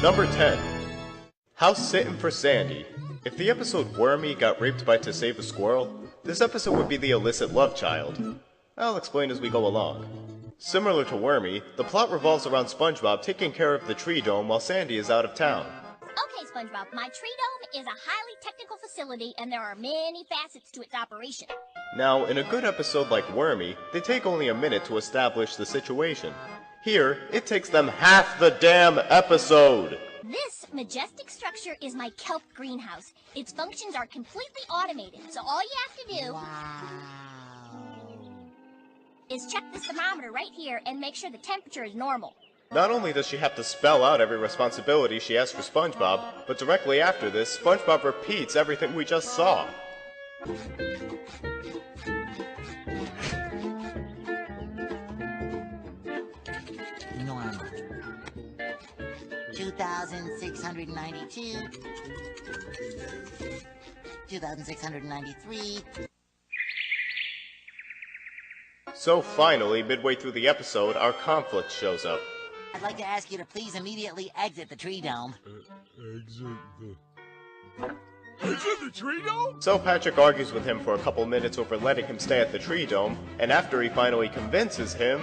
Number 10. House Sittin' for Sandy. If the episode Wormy got raped by To Save a Squirrel, this episode would be the illicit love child. I'll explain as we go along. Similar to Wormy, the plot revolves around Spongebob taking care of the tree dome while Sandy is out of town. Okay, Spongebob, my tree dome is a highly technical facility and there are many facets to its operation. Now, in a good episode like Wormy, they take only a minute to establish the situation. Here, it takes them half the damn episode! This majestic structure is my kelp greenhouse. Its functions are completely automated, so all you have to do is check this thermometer right here and make sure the temperature is normal. Not only does she have to spell out every responsibility she has for Spongebob, but directly after this, Spongebob repeats everything we just saw. Normal. 2,692. 2,693. So finally, midway through the episode, our conflict shows up. I'd like to ask you to please immediately exit the tree dome. Exit the tree dome? So Patrick argues with him for a couple minutes over letting him stay at the tree dome, and after he finally convinces him...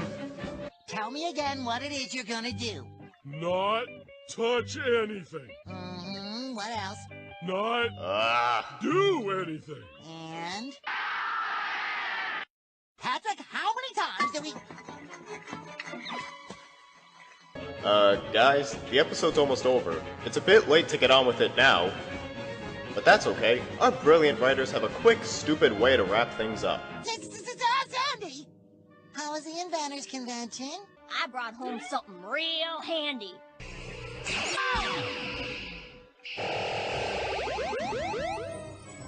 Tell me again what it is you're gonna do. Not touch anything. Mm-hmm, what else? Not do anything. And... Patrick, how many times do we... Guys, the episode's almost over. It's a bit late to get on with it now. But that's okay. Our brilliant writers have a quick, stupid way to wrap things up. Sandy! How was the Inventors Convention? I brought home something real handy.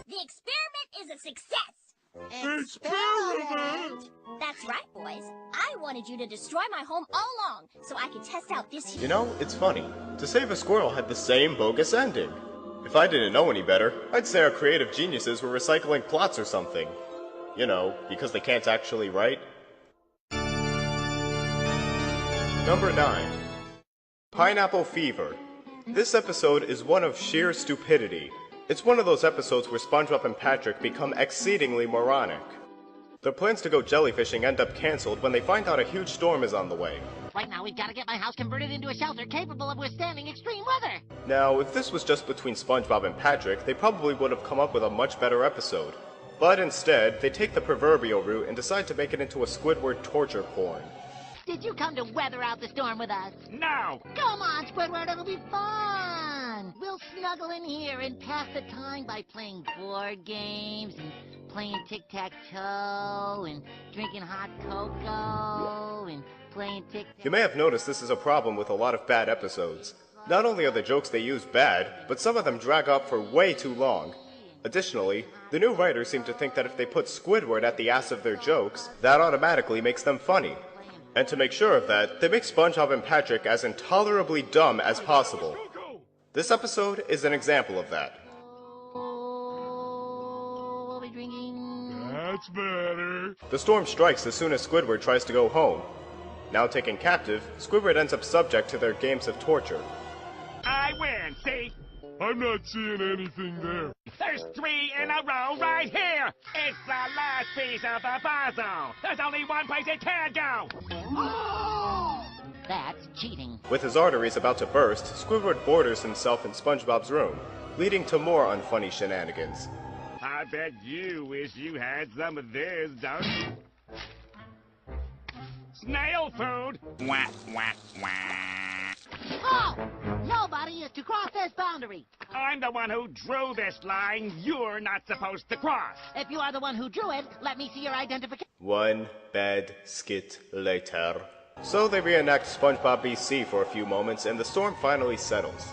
The experiment is a success! Experiment! That's right, boys. I wanted you to destroy my home all along, so I could test out this... You know, it's funny. To Save a Squirrel had the same bogus ending. If I didn't know any better, I'd say our creative geniuses were recycling plots or something. You know, because they can't actually write. Number 9. Pineapple Fever. This episode is one of sheer stupidity. It's one of those episodes where SpongeBob and Patrick become exceedingly moronic. Their plans to go jellyfishing end up cancelled when they find out a huge storm is on the way. Right now, we've got to get my house converted into a shelter capable of withstanding extreme weather. Now, if this was just between SpongeBob and Patrick, they probably would have come up with a much better episode. But instead, they take the proverbial route and decide to make it into a Squidward torture porn. Did you come to weather out the storm with us? No! Come on, Squidward, it'll be fun! We'll snuggle in here and pass the time by playing board games and playing tic-tac-toe and drinking hot cocoa and playing tic-tac... You may have noticed this is a problem with a lot of bad episodes. Not only are the jokes they use bad, but some of them drag up for way too long. Additionally, the new writers seem to think that if they put Squidward at the ass of their jokes, that automatically makes them funny. And to make sure of that, they make SpongeBob and Patrick as intolerably dumb as possible. This episode is an example of that. Oh, we'll be drinking... That's better. The storm strikes as soon as Squidward tries to go home. Now taken captive, Squidward ends up subject to their games of torture. I win, see? I'm not seeing anything there. There's 3 in a row right here. It's the last piece of the puzzle. There's only one place it can go. That's cheating. With his arteries about to burst, Squidward borders himself in SpongeBob's room, leading to more unfunny shenanigans. I bet you wish you had some of this, don't you? Snail food. Wah, wah, wah. Oh! Nobody is to cross this boundary. I'm the one who drew this line you're not supposed to cross. If you are the one who drew it, let me see your identification. One bad skit later. So they reenact SpongeBob BC for a few moments, and the storm finally settles.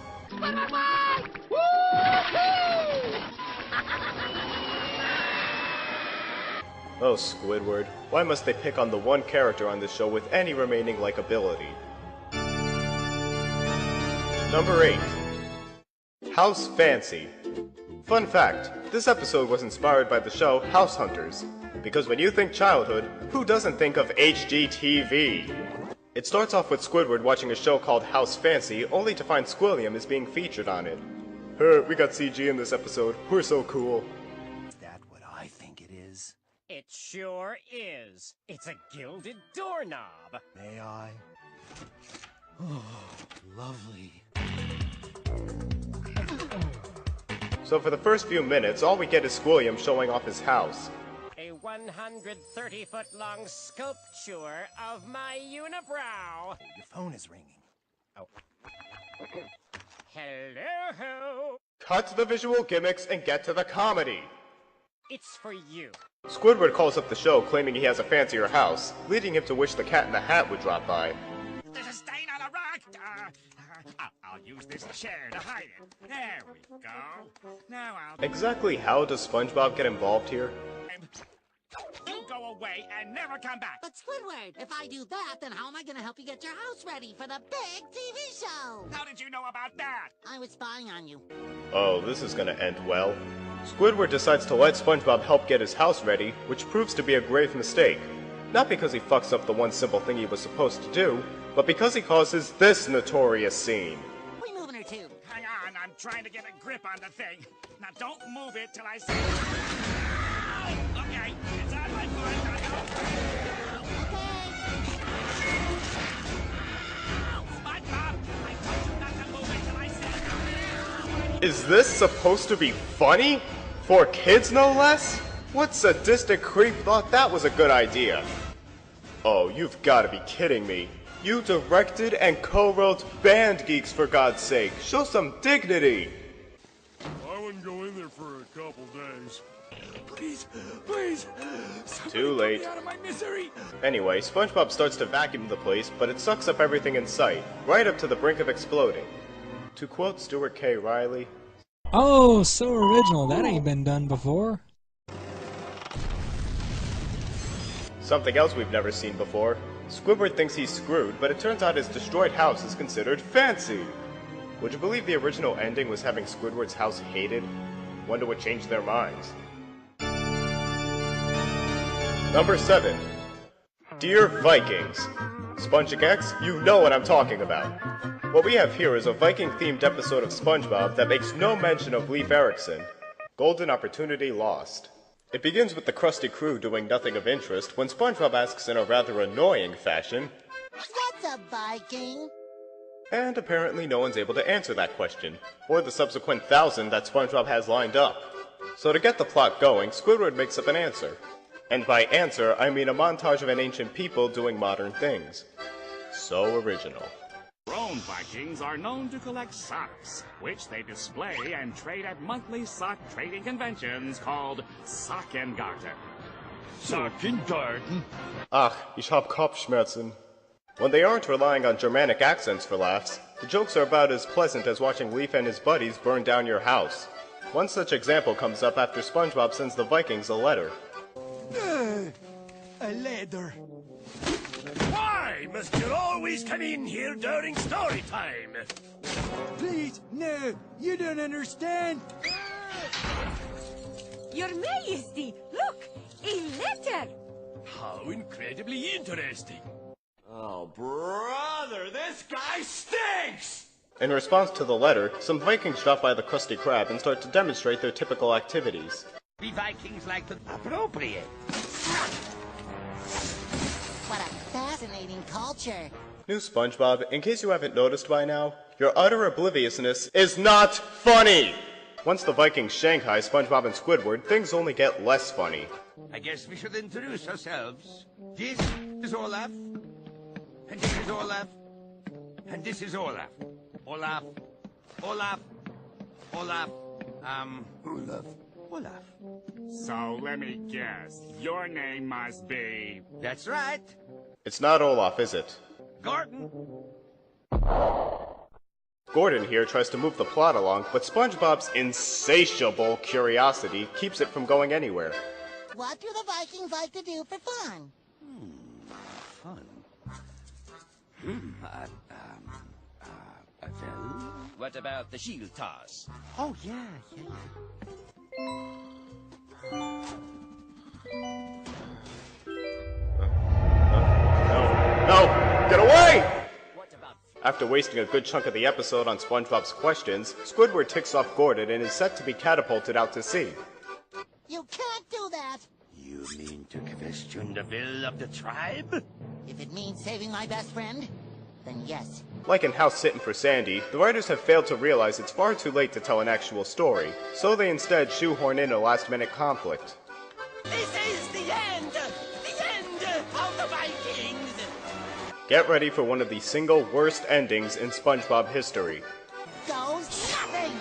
Oh, Squidward, why must they pick on the one character on this show with any remaining likability? Number 8. House Fancy. Fun fact, this episode was inspired by the show House Hunters. Because when you think childhood, who doesn't think of HGTV? It starts off with Squidward watching a show called House Fancy, only to find Squilliam is being featured on it. We got CG in this episode. We're so cool. Is that what I think it is? It sure is. It's a gilded doorknob. May I? Oh, lovely. So for the first few minutes, all we get is Squilliam showing off his house. A 130-foot-long sculpture of my unibrow. Your phone is ringing. Oh. Hello? Cut the visual gimmicks and get to the comedy. It's for you. Squidward calls up the show claiming he has a fancier house, leading him to wish the Cat in the Hat would drop by. There's a stain on the rock. I'll use this chair to hide it. There we go. Now I'll... Exactly how does SpongeBob get involved here? You go away and never come back. But Squidward, if I do that, then how am I gonna help you get your house ready for the big TV show? How did you know about that? I was spying on you. Oh, this is gonna end well. Squidward decides to let SpongeBob help get his house ready, which proves to be a grave mistake. Not because he fucks up the one simple thing he was supposed to do, but because he causes this notorious scene. We moving her too. Hang on, I'm trying to get a grip on the thing. Now don't move it till I say... Okay, it's on my foot. SpongeBob, I told you not to move it till I said... Is this supposed to be funny? For kids, no less? What sadistic creep thought that was a good idea? Oh, you've got to be kidding me. You directed and co-wrote Band Geeks, for God's sake. Show some dignity. I wouldn't go in there for a couple days. Please, please. Too late. Get me out of my misery. Anyway, SpongeBob starts to vacuum the place, but it sucks up everything in sight, right up to the brink of exploding. To quote Stuart K. Riley, "Oh, so original. That ain't been done before." Something else we've never seen before. Squidward thinks he's screwed, but it turns out his destroyed house is considered fancy. Would you believe the original ending was having Squidward's house hated? Wonder what changed their minds. Number 7. Dear Vikings. SpongeGex, you know what I'm talking about. What we have here is a Viking-themed episode of SpongeBob that makes no mention of Leif Erikson. Golden opportunity lost. It begins with the Krusty crew doing nothing of interest when SpongeBob asks in a rather annoying fashion, What's a Viking? and apparently no one's able to answer that question, or the subsequent 1,000 that SpongeBob has lined up. So to get the plot going, Squidward makes up an answer. And by answer, I mean a montage of an ancient people doing modern things. So original. Rome Vikings are known to collect socks, which they display and trade at monthly sock trading conventions called Sockengarten. Sockengarten? Ach, ich hab Kopfschmerzen. When they aren't relying on Germanic accents for laughs, the jokes are about as pleasant as watching Leif and his buddies burn down your house. One such example comes up after SpongeBob sends the Vikings a letter. A letter. Why must you always come in here during story time? Please, no, you don't understand. Your Majesty, look, a letter. How incredibly interesting. Oh, brother, this guy stinks! In response to the letter, some Vikings drop by the Krusty Krab and start to demonstrate their typical activities. We Vikings like to appropriate. What a fascinating culture. New SpongeBob, in case you haven't noticed by now, your utter obliviousness is not funny! Once the Vikings Shanghai SpongeBob and Squidward, things only get less funny. I guess we should introduce ourselves. This is Olaf. And this is Olaf. And this is Olaf. Olaf. Olaf. Olaf. Olaf. Olaf. So let me guess, your name must be... That's right. It's not Olaf, is it? Gordon. Gordon here tries to move the plot along, but SpongeBob's insatiable curiosity keeps it from going anywhere. What do the Vikings like to do for fun? Fun. Well... What about the shield toss? Oh, yeah. No! Get away! After wasting a good chunk of the episode on SpongeBob's questions, Squidward ticks off Gordon and is set to be catapulted out to sea. You can't do that! You mean to question the will of the tribe? If it means saving my best friend, then yes. Like in House Sittin' for Sandy, the writers have failed to realize it's far too late to tell an actual story, so they instead shoehorn in a last-minute conflict. This is the end! The end of the Vikings! Get ready for one of the single worst endings in SpongeBob history. Goes nothing!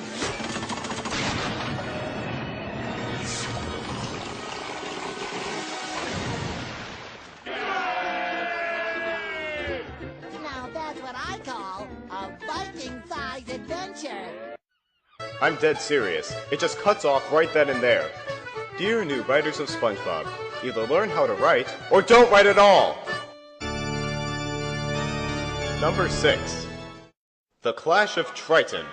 Now that's what I call a Viking-sized adventure. I'm dead serious. It just cuts off right then and there. Dear new writers of SpongeBob, either learn how to write, or don't write at all! Number 6. The Clash of Triton.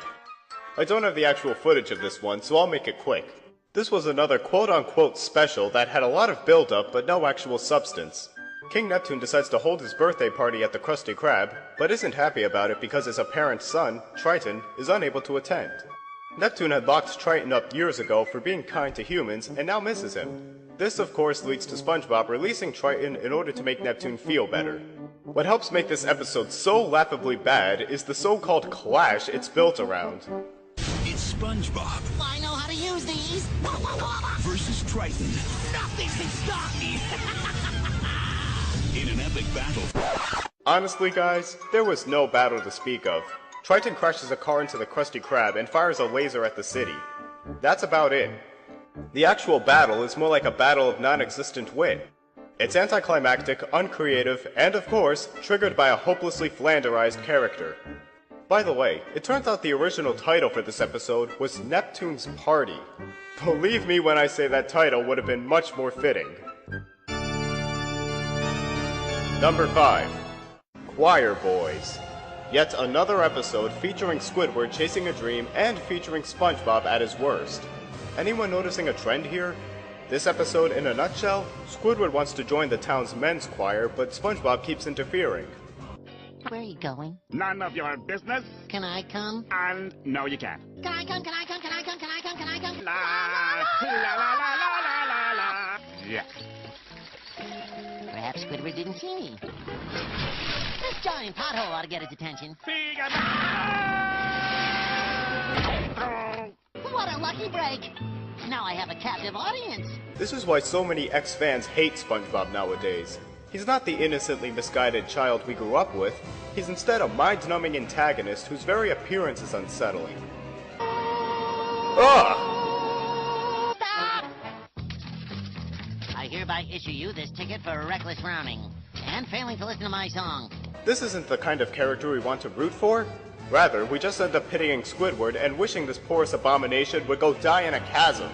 I don't have the actual footage of this one, so I'll make it quick. This was another quote-unquote special that had a lot of build-up but no actual substance. King Neptune decides to hold his birthday party at the Krusty Krab, but isn't happy about it because his apparent son, Triton, is unable to attend. Neptune had locked Triton up years ago for being kind to humans and now misses him. This, of course, leads to SpongeBob releasing Triton in order to make Neptune feel better. What helps make this episode so laughably bad is the so-called clash it's built around. It's SpongeBob I know how to use these! versus Triton Nothing can stop me! in an epic battle. Honestly, guys, there was no battle to speak of. Triton crashes a car into the Krusty Krab and fires a laser at the city. That's about it. The actual battle is more like a battle of non-existent wit. It's anticlimactic, uncreative, and of course, triggered by a hopelessly flanderized character. By the way, it turns out the original title for this episode was Neptune's Party. Believe me when I say that title would have been much more fitting. Number 5. Choir Boys. Yet another episode featuring Squidward chasing a dream and featuring SpongeBob at his worst. Anyone noticing a trend here? This episode, in a nutshell, Squidward wants to join the town's men's choir, but SpongeBob keeps interfering. Where are you going? None of your business. Can I come? And no, you can't. Can I come? Can I come? Can I come? Can I come? Can I come? La la la la la la la. Yes. Perhaps Squidward didn't see me. This giant pothole ought to get his attention. What a lucky break! Now I have a captive audience. This is why so many ex-fans hate SpongeBob nowadays. He's not the innocently misguided child we grew up with. He's instead a mind-numbing antagonist whose very appearance is unsettling. Ugh! Stop! I hereby issue you this ticket for reckless rounding and failing to listen to my song. This isn't the kind of character we want to root for. Rather, we just end up pitying Squidward and wishing this porous abomination would go die in a chasm.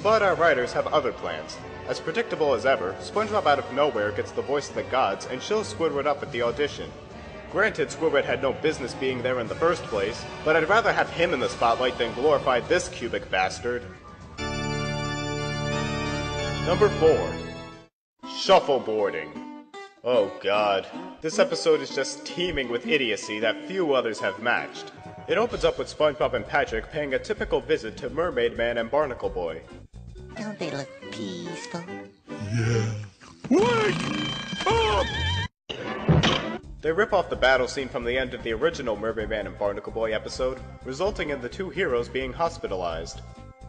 But our writers have other plans. As predictable as ever, SpongeBob out of nowhere gets the voice of the gods and shows Squidward up at the audition. Granted, Squidward had no business being there in the first place, but I'd rather have him in the spotlight than glorify this cubic bastard. Number 4. Shuffleboarding. Oh god, this episode is just teeming with idiocy that few others have matched. It opens up with SpongeBob and Patrick paying a typical visit to Mermaid Man and Barnacle Boy. Don't they look peaceful? Yeah. Wait! Up! They rip off the battle scene from the end of the original Mermaid Man and Barnacle Boy episode, resulting in the two heroes being hospitalized.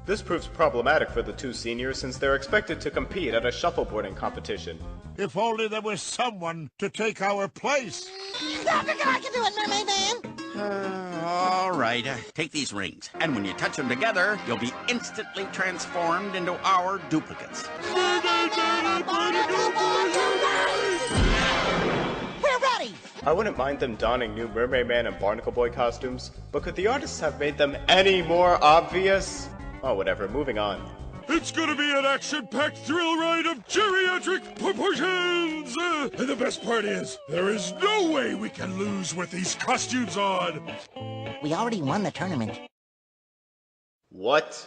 This proves problematic for the two seniors since they're expected to compete at a shuffleboarding competition. If only there was someone to take our place. Stop it! I can do it, Mermaid Man! All right, take these rings, and when you touch them together, you'll be instantly transformed into our duplicates. We're ready! I wouldn't mind them donning new Mermaid Man and Barnacle Boy costumes, but could the artists have made them any more obvious? Oh, whatever, moving on. It's gonna be an action-packed thrill ride of geriatric proportions! And the best part is, there is no way we can lose with these costumes on! We already won the tournament. What?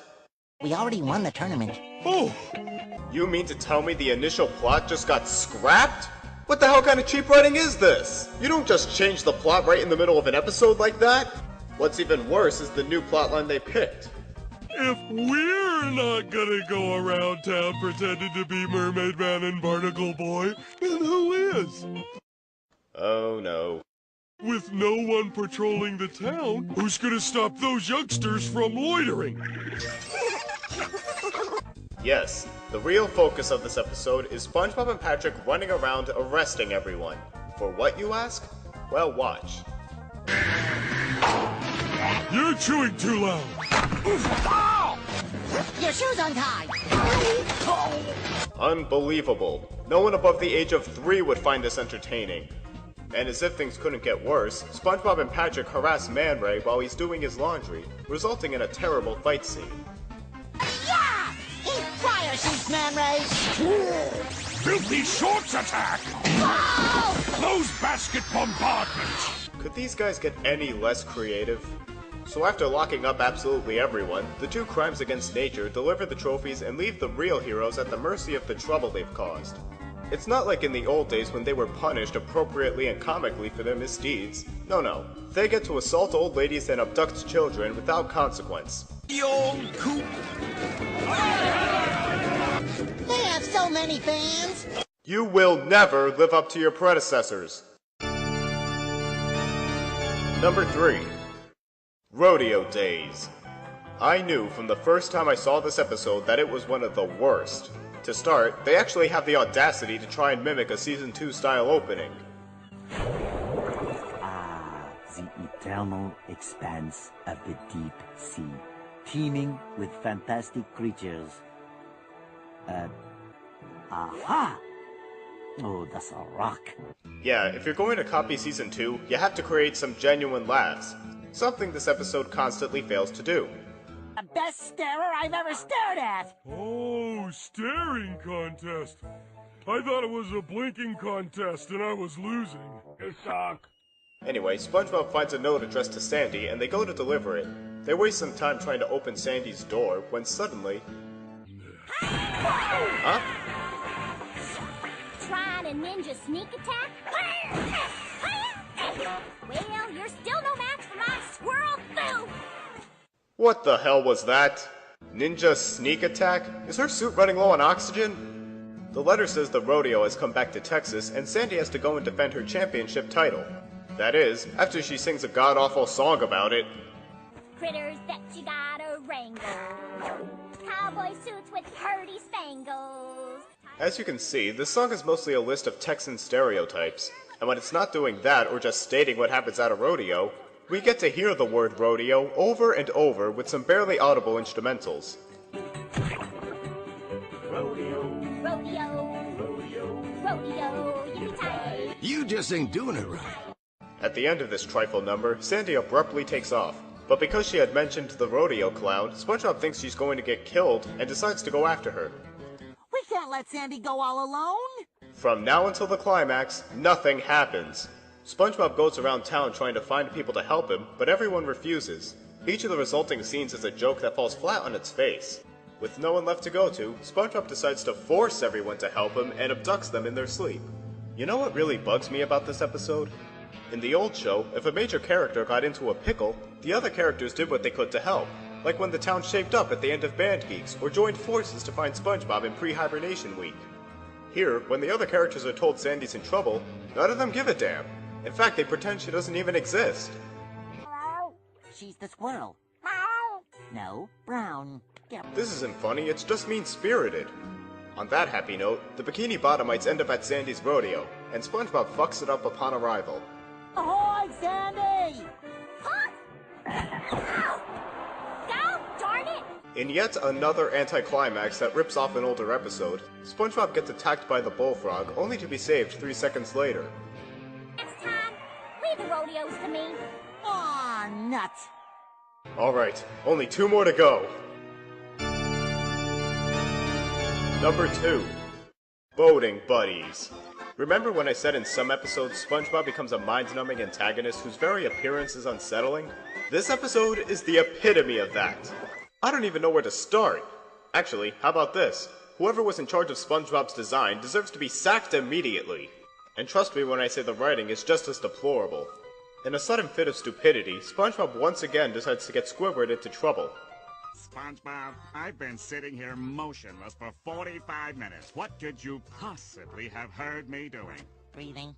We already won the tournament. Oh! You mean to tell me the initial plot just got scrapped? What the hell kind of cheap writing is this? You don't just change the plot right in the middle of an episode like that. What's even worse is the new plotline they picked. If we're not gonna go around town pretending to be Mermaid Man and Barnacle Boy, then who is? Oh no. With no one patrolling the town, who's gonna stop those youngsters from loitering? Yes, the real focus of this episode is SpongeBob and Patrick running around arresting everyone. For what, you ask? Well, watch. You're chewing too loud. Your shoe's untied. Unbelievable. No one above the age of 3 would find this entertaining. And as if things couldn't get worse, SpongeBob and Patrick harass Man Ray while he's doing his laundry, resulting in a terrible fight scene. Yeah! Eat fire, she's Man Ray! Filthy Shorts attack! Oh! Close basket bombardment! Could these guys get any less creative? So after locking up absolutely everyone, the two crimes against nature deliver the trophies and leave the real heroes at the mercy of the trouble they've caused. It's not like in the old days when they were punished appropriately and comically for their misdeeds. No. They get to assault old ladies and abduct children without consequence. The old coop. They have so many fans! You will never live up to your predecessors. Number 3. Rodeo Days. I knew from the first time I saw this episode that it was one of the worst. To start, they actually have the audacity to try and mimic a Season 2 style opening. Ah, the eternal expanse of the deep sea, teeming with fantastic creatures. Aha! Oh, that's a rock. Yeah, if you're going to copy Season 2, you have to create some genuine laughs. Something this episode constantly fails to do. The best starer I've ever stared at! Oh, staring contest. I thought it was a blinking contest and I was losing. You suck. Anyway, SpongeBob finds a note addressed to Sandy and they go to deliver it. They waste some time trying to open Sandy's door when suddenly... Huh? Trying a ninja sneak attack? Well, you're still no match for my squirrel foo! What the hell was that? Ninja sneak attack? Is her suit running low on oxygen? The letter says the rodeo has come back to Texas and Sandy has to go and defend her championship title. That is, after she sings a god-awful song about it. Critters that you gotta wrangle. Cowboy suits with purty spangles. As you can see, this song is mostly a list of Texan stereotypes. And when it's not doing that or just stating what happens at a rodeo, we get to hear the word rodeo over and over with some barely audible instrumentals. Rodeo, yippee-ki-yay. You just ain't doing it right. At the end of this trifle number, Sandy abruptly takes off. But because she had mentioned the rodeo clown, SpongeBob thinks she's going to get killed and decides to go after her. We can't let Sandy go all alone! From now until the climax, nothing happens. SpongeBob goes around town trying to find people to help him, but everyone refuses. Each of the resulting scenes is a joke that falls flat on its face. With no one left to go to, SpongeBob decides to force everyone to help him and abducts them in their sleep. You know what really bugs me about this episode? In the old show, if a major character got into a pickle, the other characters did what they could to help. Like when the town shaped up at the end of Band Geeks, or joined forces to find SpongeBob in pre-hibernation week. Here, when the other characters are told Sandy's in trouble, none of them give a damn. In fact, they pretend she doesn't even exist. She's the squirrel. No, brown. Yep. This isn't funny, it's just mean-spirited. On that happy note, the Bikini Bottomites end up at Sandy's rodeo, and SpongeBob fucks it up upon arrival. Ahoy, Sandy! Go, darn it! In yet another anticlimax that rips off an older episode, SpongeBob gets attacked by the bullfrog, only to be saved 3 seconds later. Next time, leave the rodeos to me. Aw, nuts. Alright, only 2 more to go. Number 2. Boating Buddies. Remember when I said in some episodes SpongeBob becomes a mind-numbing antagonist whose very appearance is unsettling? This episode is the epitome of that. I don't even know where to start. Actually, how about this? Whoever was in charge of SpongeBob's design deserves to be sacked immediately. And trust me when I say the writing is just as deplorable. In a sudden fit of stupidity, SpongeBob once again decides to get Squidward into trouble. SpongeBob, I've been sitting here motionless for 45 minutes. What could you possibly have heard me doing? Breathing.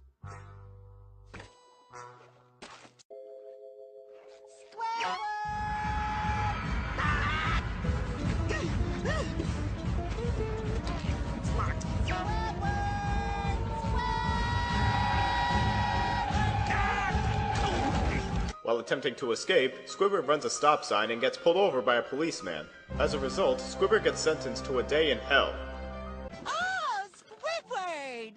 While attempting to escape, Squidward runs a stop sign and gets pulled over by a policeman. As a result, Squidward gets sentenced to a day in hell. Oh, Squidward!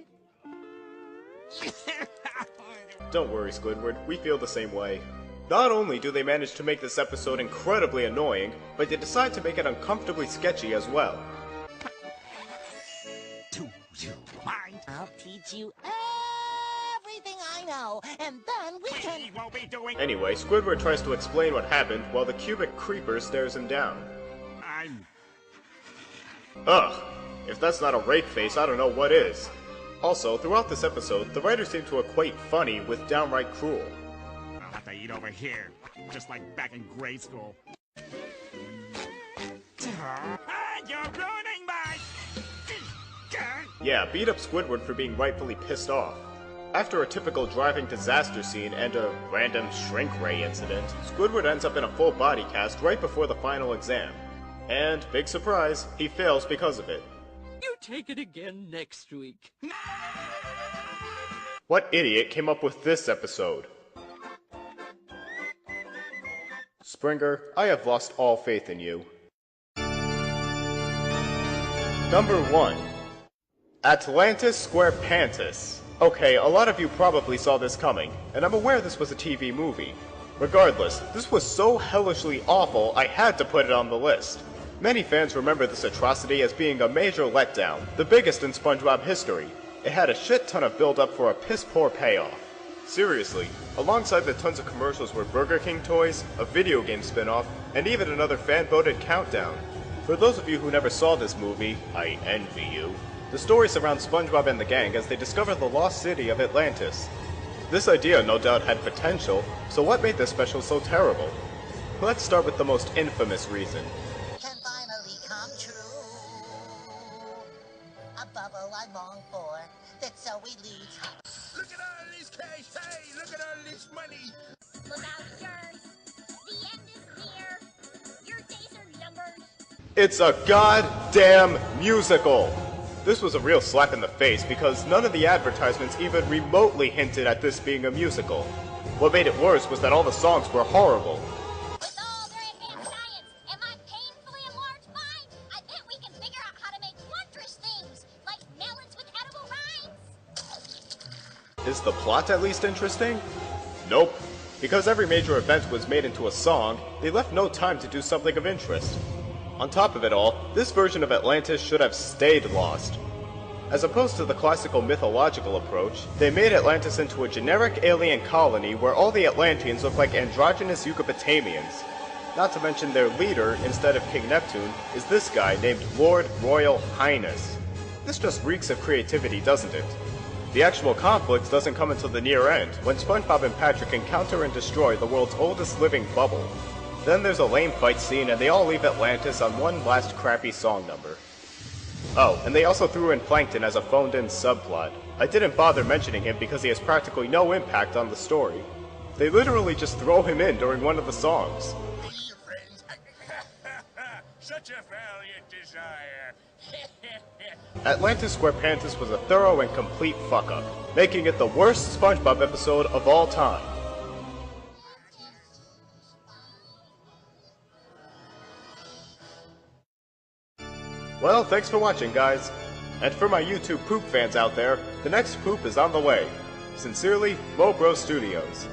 Don't worry, Squidward, we feel the same way. Not only do they manage to make this episode incredibly annoying, but they decide to make it uncomfortably sketchy as well. I'll teach you everything I know, and then we won't be doing. Anyway, Squidward tries to explain what happened while the cubic creeper stares him down. Ugh, if that's not a rape face, I don't know what is. Also, throughout this episode, the writers seem to equate funny with downright cruel. I'll have to eat over here, just like back in grade school. You're ruining my... Yeah, beat up Squidward for being rightfully pissed off. After a typical driving disaster scene and a random shrink ray incident, Squidward ends up in a full body cast right before the final exam. And, big surprise, he fails because of it. You take it again next week. What idiot came up with this episode? Springer, I have lost all faith in you. Number 1. Atlantis Squarepantis. Okay, a lot of you probably saw this coming, and I'm aware this was a TV movie. Regardless, this was so hellishly awful I had to put it on the list. Many fans remember this atrocity as being a major letdown, the biggest in SpongeBob history. It had a shit ton of build-up for a piss-poor payoff. Seriously, alongside the tons of commercials were Burger King toys, a video game spin-off, and even another fan-voted countdown. For those of you who never saw this movie, I envy you. The story surrounds SpongeBob and the gang as they discover the lost city of Atlantis. This idea no doubt had potential, so what made this special so terrible? Let's start with the most infamous reason. Can finally come true. A bubble I long for, that Zoe leads. Look at all this cash, hey! Look at all this money! Look out, jerks. The end is near. Your days are numbered. It's a goddamn musical! This was a real slap in the face because none of the advertisements even remotely hinted at this being a musical. What made it worse was that all the songs were horrible. With all their advanced science and my painfully enlarged mind, I bet we can figure out how to make wondrous things, like melons with edible rinds. Is the plot at least interesting? Nope. Because every major event was made into a song, they left no time to do something of interest. On top of it all, this version of Atlantis should have stayed lost. As opposed to the classical mythological approach, they made Atlantis into a generic alien colony where all the Atlanteans look like androgynous Yucatanians. Not to mention their leader, instead of King Neptune, is this guy named Lord Royal Highness. This just reeks of creativity, doesn't it? The actual conflict doesn't come until the near end, when SpongeBob and Patrick encounter and destroy the world's oldest living bubble. Then there's a lame fight scene and they all leave Atlantis on one last crappy song number. Oh, and they also threw in Plankton as a phoned-in subplot. I didn't bother mentioning him because he has practically no impact on the story. They literally just throw him in during one of the songs. Such a valiant desire. Atlantis Squarepantis was a thorough and complete fuck-up, making it the worst SpongeBob episode of all time. Well, thanks for watching, guys. And for my YouTube poop fans out there, the next poop is on the way. Sincerely, MoBrosStudios.